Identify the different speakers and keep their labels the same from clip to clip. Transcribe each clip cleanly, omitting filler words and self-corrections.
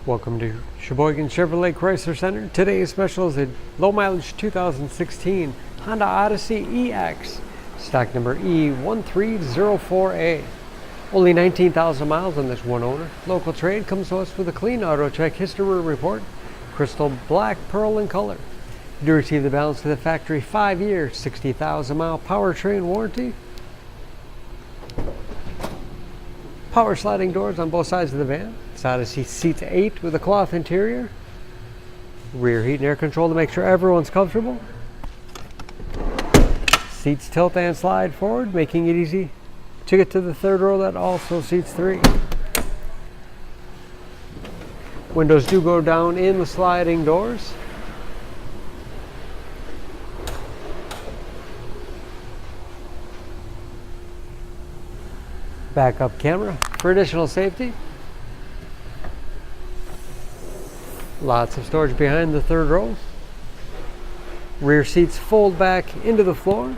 Speaker 1: Welcome to Sheboygan Chevrolet Chrysler Center. Today's special is a low mileage 2016 Honda Odyssey EX, stock number E1304A. Only 19,000 miles on this one owner. Local trade comes to us with a clean auto check history report, crystal black, pearl in color. You do receive the balance of the factory 5-year, 60,000 mile powertrain warranty. Power sliding doors on both sides of the van. This Odyssey seats 8 with a cloth interior. Rear heat and air control to make sure everyone's comfortable. Seats tilt and slide forward, making it easy to get to the third row that also seats 3. Windows do go down in the sliding doors. Backup camera for additional safety. Lots of storage behind the third row. Rear seats fold back into the floor,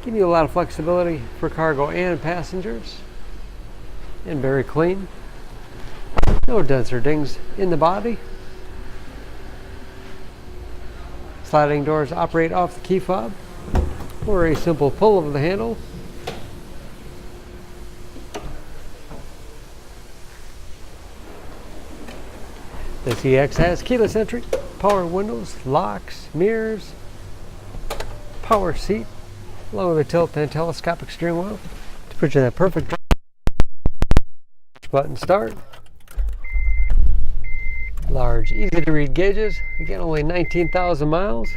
Speaker 1: giving you a lot of flexibility for cargo and passengers. And very clean. No dents or dings in the body. Sliding doors operate off the key fob or a simple pull of the handle. This EX has keyless entry, power windows, locks, mirrors, power seat, along with a tilt and telescopic steering wheel to put you in that perfect drive. Button start. Large, easy to read gauges. Again, only 19,000 miles.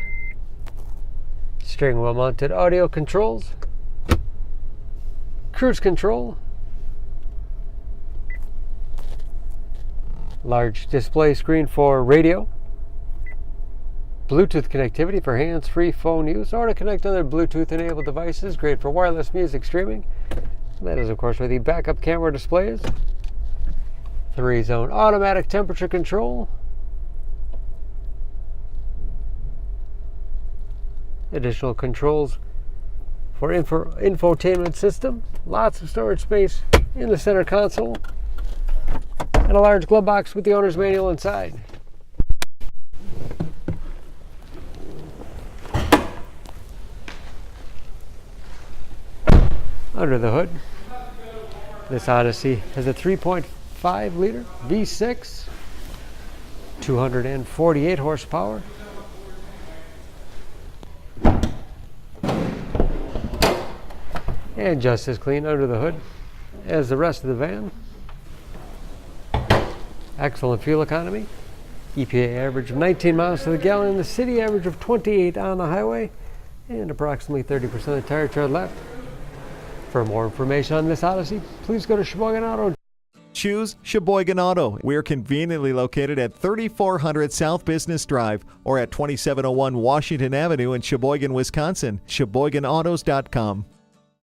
Speaker 1: Steering wheel mounted audio controls, cruise control. Large display screen for radio, Bluetooth connectivity for hands-free phone use or to connect other Bluetooth-enabled devices, great for wireless music streaming. That is, of course, where the backup camera display is. 3-zone automatic temperature control. Additional controls for infotainment system. Lots of storage space in the center console. And a large glove box with the owner's manual inside. Under the hood, this Odyssey has a 3.5 liter V6, 248 horsepower. And just as clean under the hood as the rest of the van. Excellent fuel economy. EPA average of 19 miles to the gallon, the city average of 28 on the highway, and approximately 30% of the tire tread left. For more information on this Odyssey, please go to Sheboygan Auto.
Speaker 2: Choose Sheboygan Auto. We're conveniently located at 3400 South Business Drive or at 2701 Washington Avenue in Sheboygan, Wisconsin. SheboyganAutos.com.